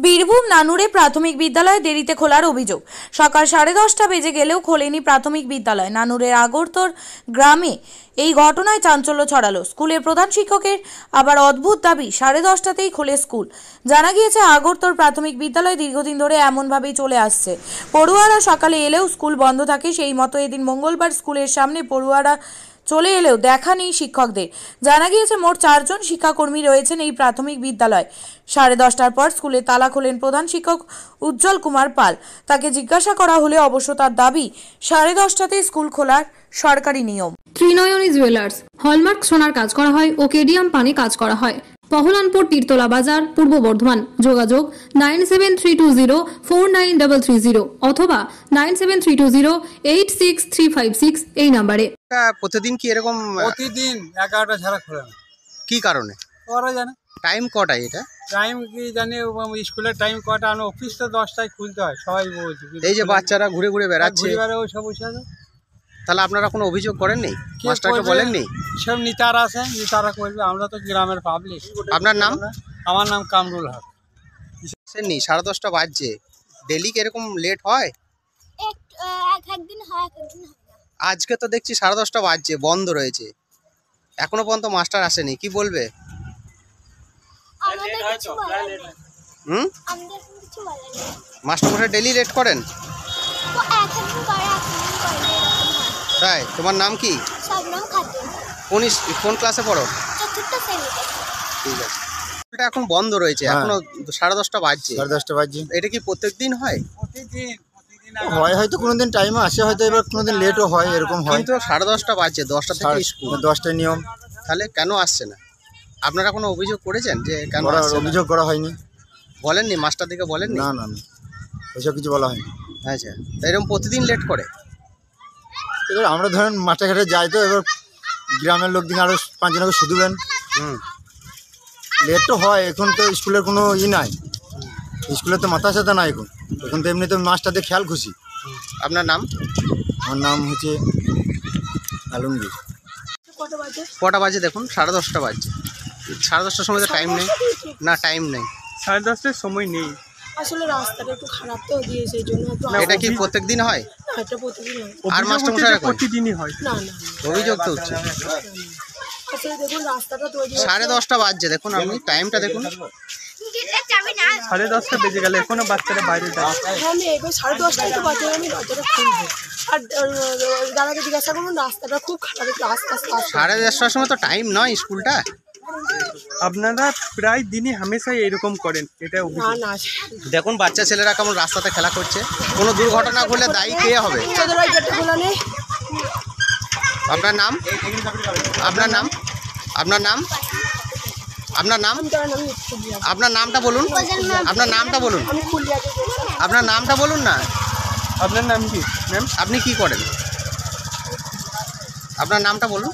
বীরভূম নানুরে প্রাথমিক বিদ্যালয় দেরিতে খোলার অভিযোগ। সকাল 10:30 বেজে গেলেও খোলেনি প্রাথমিক বিদ্যালয়। নানুরের আগরতর গ্রামে এই ঘটনায় চাঞ্চল্য ছড়ালো। স্কুলের প্রধান শিক্ষকের আবার অদ্ভুত দাবি, 10:30তেই খোলে স্কুল। জানা গিয়েছে, আগরতর প্রাথমিক বিদ্যালয় দীর্ঘদিন ধরে এমনভাবেই চলে আসছে। পড়ুয়ারা সকালে এলেও স্কুল বন্ধ থাকে। সেই মতো এদিন মঙ্গলবার স্কুলের সামনে পড়ুয়ারা চলে এলেও দেখা নেই শিক্ষকদের। জানা গিয়েছে, মোট 4 জন শিক্ষাকর্মী রয়েছেন এই প্রাথমিক বিদ্যালয়। 10:30টার পর স্কুলে তালা খোলেন প্রধান শিক্ষক উজ্জ্বল কুমার পাল। তাকে জিজ্ঞাসা করা হলে অবশ্য তার দাবি, 10:30তেই স্কুল খোলার সরকারি নিয়ম। ত্রিনয়নী জুয়েলার্স হলমার্ক সোনার কাজ করা হয় ও কেডিয়াম পানি কাজ করা হয়। পহলানপুর তীরতলা বাজার, পূর্ব বর্ধমান। যোগাযোগ 9732049330 অথবা 9732086356 এই নম্বরে। প্রতিদিন কি এরকম? প্রতিদিন 11টা ছাড়া খোলে না। কি কারণে ওরা জানে। টাইম কটায় এটা? টাইম কি জানি, স্কুলের টাইম কটা? আমি অফিস তো 10টায় খুলতে হয়, সবাই বলছে। এই যে বাচ্চারা ঘুরে ঘুরে বেড়াচ্ছে, সব বসে আছে। তাহলে আপনারা কোনো অভিযোগ করেননি? মাস্টারকে বলেননি? সব নেতারা আছে, নেতারা করবে। আমরা তো গ্রামের পাবলিক। আপনার নাম? আমার নাম কামরুল হক। 10:30 বাজছে, ডেলি এরকম লেট হয়? একদিন হয়, একদিন হয় না। আজকে তো দেখছি 10:30 বাজছে, বন্ধ রয়েছে, এখনো পর্যন্ত মাস্টার আসেনি, কি বলবে? মাস্টার মশাই ডেলি লেট করেন? তাই? তোমার নাম কি? কোন ক্লাসে পড়ো? ঠিক আছে। এটা এখন বন্ধ রয়েছে, এখনো 10:30 বাজছে। 10:30 বাজছে। এটা কি প্রত্যেকদিন হয়? হয় হয়তো কোনোদিন টাইমে আসে, হয়তো এবার কোনোদিন লেটও হয়, এরকম হয়। কিন্তু 10:30 বাজছে, 10টা থেকে স্কুল। 10টায় নিয়ম। তাহলে কেন আসছে না? আপনারা কোনো অভিযোগ করেছেন যে কেন আসছে না? অভিযোগ করা হয়নি। বলেননি? মাস্টারদেরকে বলেননি? না না না, ওইসব কিছু বলা হয়নি। আচ্ছা, এরকম প্রতিদিন লেট করে? এবার আমরা ধরেন মাঠে ঘাটে যাই, তো এবার গ্রামের লোক দিন আরও 5 জনকে শুধুবেন। লেট তো হয়। এখন তো স্কুলের কোনো নাই, স্কুলের তো মাথা সাথে না। এখন তো এমনিতে মাস্টারদের খেয়াল খুশি। আপনার নাম? আমার নাম হচ্ছে আলমগীর। কটা বাজে দেখুন? 10:30 বাজছে। 10:30টার সময় তো টাইম নেই না? টাইম নেই, 10:30টার সময় নেই। আসলে রাস্তাটা একটু খারাপ তো দিয়ে, সেই জন্য। এটা কি প্রত্যেকদিন হয়? এটা প্রতিদিন হয়। আর মাস্টার মশাইরা প্রতিদিনই হয়? না না, অভিযোগ তো হচ্ছে। আসলে দেখুন রাস্তাটা তৈরি। 10:30 বাজছে, দেখুন আপনি টাইমটা দেখুন। 10:30 বেজে গেলে এখনো বাচ্চারা বাইরে যায়। আমি এবার 10:30টায় তো বাচ্চারা, আমি দরজাটা খুলবো। আর দাদাকে জিজ্ঞাসা করুন, রাস্তাটা খুব খারাপ, একটু আস্তে আস্তে। 10:30টার সময় তো টাইম নয় স্কুলটা। আপনারা প্রায় দিনই হামেশাই এরকম করেন, এটা না না। দেখুন বাচ্চা ছেলেরা কেমন রাস্তাতে খেলা করছে, কোনো দুর্ঘটনা ঘটলে দায়ী কে হবে? আপনার নাম? আপনার নাম? আপনার নাম? আপনার নাম? আপনার নামটা বলুন। আপনার নামটা বলুন। আপনার নামটা বলুন না। আপনার নাম কি ম্যাম? আপনি কি করেন? আপনার নামটা বলুন।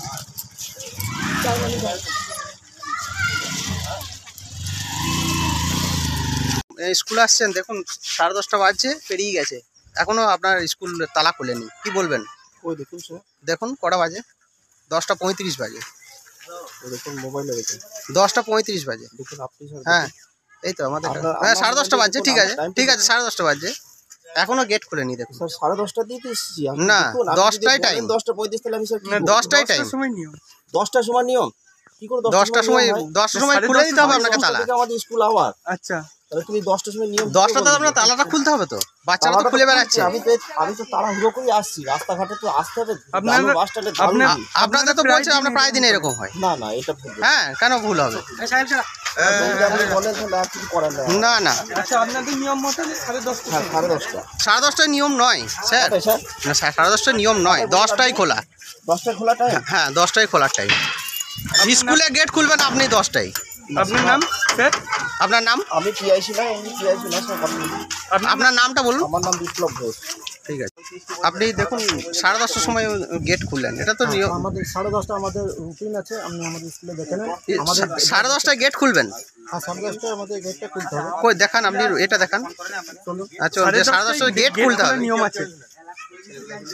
স্কুল আসছেন, দেখুন 10:30 বাজছে, পেরিয়ে গেছে, এখনো আপনার স্কুল তালা খোলেনি, কি বলবেন? ওই দেখুন স্যার, দেখুন কটা বাজে? 10:35 বাজে। দেখুন মোবাইলে দেখুন 10:35 বাজে। দেখুন আপনি। হ্যাঁ, এই তো আমাদের। হ্যাঁ 10:30 বাজছে, ঠিক আছে ঠিক আছে, 10:30 বাজছে, এখনো গেট খুলেনি। দেখুন স্যার 10:30 দিয়ে তো এসেছি না, 10টায় টাইম। 10:35 তাহলে আমি স্যার 10টায় টাইম। 10টার সময় নিয়ম। কি করে 10টার সময় খুলে দিতে হবে আপনাকে তালা? আমাদের স্কুল আওয়ার। আচ্ছা, তাহলে তুমি 10টার সময় নিয়ম। 10টাতে আপনার তালাটা খুলতে হবে তো, বাচ্চারা তো খুলে বেড়াচ্ছে। আমি তো তাড়াহুড়ো করে আসছি, রাস্তাঘাটে তো আসতে হবে। আপনাদের তো বলছে আপনার প্রায় দিন এরকম হয়। না না, এটা ভুল। হ্যাঁ, কেন ভুল হবে? না না, আপনাদের নিয়ম মতো 10:30। 10:30টায় নিয়ম নয় স্যার, না 10:30টায় নিয়ম নয়, 10টায় খোলা। 10টায় খোলা টাইম? হ্যাঁ 10টায় খোলার টাইম। স্কুলে গেট খুলবেন আপনি 10টায়। আপনার নাম স্যার? আপনার নাম? আমি পিআইসি না, আমি পিআইসি না স্যার। আপনার নামটা বলুন। আমার নাম বিপ্লব ঘোষ। ঠিক আছে, আপনি দেখুন 10:30টার সময় গেট খুললেন, এটা তো আমাদের 10:30 আমাদের রুটিন আছে, আপনি আমাদের স্কুলে দেখে নেন। 10:30টায় গেট খুলবেন? হ্যাঁ 10:30টায় আমাদের গেটটা খুলতে হবে। কই দেখান, আপনি এটা দেখান। আচ্ছা, 10:30টায় গেট খুলতে হবে, নিয়ম আছে।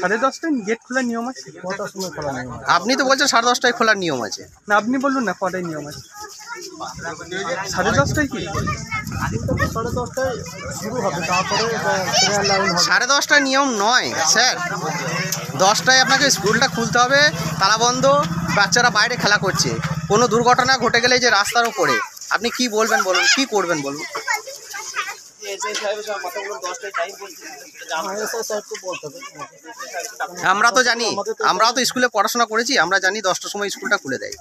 10:30টায় গেট খোলার নিয়ম আছে। কটার সময় খোলা নিয়ম? আপনি তো বলছেন 10:30টায় খোলার নিয়ম আছে। না, আপনি বলুন না কটায় নিয়ম আছে। 10:30টায় কি? 10:30টায় শুরু হবে, তারপরে ট্রেন লাইন হবে। 10:30টায় নিয়ম নয় স্যার, 10টায় আপনাকে স্কুলটা খুলতে হবে, তালা বন্ধ, বাচ্চারা বাইরে খেলা করছে, কোনো দুর্ঘটনা ঘটে গেলে যে রাস্তার উপরে আপনি কি বলবেন বলুন, কি করবেন বলুন? আমরা তো জানি, আমরাও তো স্কুলে পড়াশোনা করেছি, আমরা জানি 10টার সময় স্কুলটা খুলে দেয়।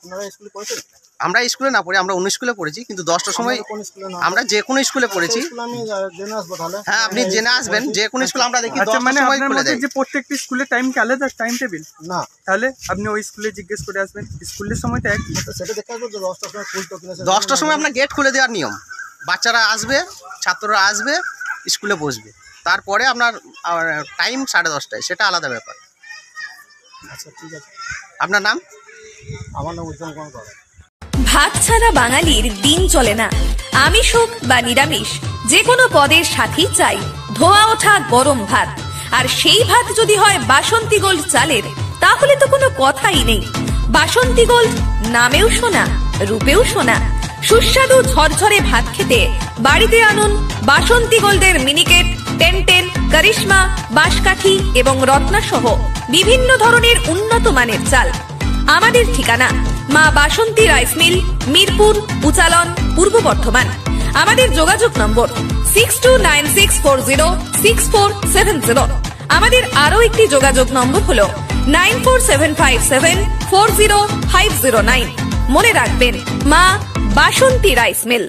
আপনারা স্কুলে পড়েছেন? আমরা স্কুলে না পড়ে আমরা অন্য স্কুলে পড়েছি, কিন্তু 10টার সময় কোন স্কুলে না? আমরা যে কোনো স্কুলে পড়েছি। স্কুল আমি জেনে আসবো তাহলে। হ্যাঁ, আপনি জেনে আসবেন, যে কোনো স্কুল আমরা দেখি আচ্ছা, 10টার মানে সময় আপনার খুলে মতে দেয়। যে প্রত্যেকটি স্কুলের টাইম কি আলাদা টাইম টেবিল? না, তাহলে আপনি ওই স্কুলে জিজ্ঞেস করে আসবেন, স্কুলের সময় তো একই। তো সেটা দেখতে হবে যে 10টার সময় খুলতো কিনা। 10টার সময় আপনার গেট খুলে দেওয়ার নিয়ম, বাচ্চারা আসবে, ছাত্ররা আসবে, স্কুলে বসবে, তারপরে আপনার টাইম 10:30টায়, সেটা আলাদা ব্যাপার। আচ্ছা ঠিক আছে। আপনার নাম? আমার নাম উজ্জ্বল কুমার কর। ভাত ছাড়া বাঙালির দিন চলে না। আমিষ হোক বা নিরামিষ, যে কোনো পদের সাথেই চাই ধোয়া ওঠা গরম ভাত। আর সেই ভাত যদি হয় বাসন্তী গোল্ড চালের, তাহলে তো কোনো কথাই নেই। বাসন্তী গোল্ড, নামেও শোনা, রূপেও শোনা। সুস্বাদু ঝরঝরে ভাত খেতে বাড়িতে আনুন বাসন্তী গোল্ডের মিনিকেট, 1010, করিশ্মা, বাঁশকাঠি এবং রত্না সহ বিভিন্ন ধরনের উন্নত মানের চাল। আমাদের ঠিকানা মা বাসন্তী রাইস মিল, মিরপুর, উচালন, পূর্ব বর্ধমান। আমাদের যোগাযোগ নম্বর 6296406470। আমাদের আরো একটি যোগাযোগ নম্বর হলো 9475740509। মনে রাখবেন, মা বাসন্তী রাইস মিল।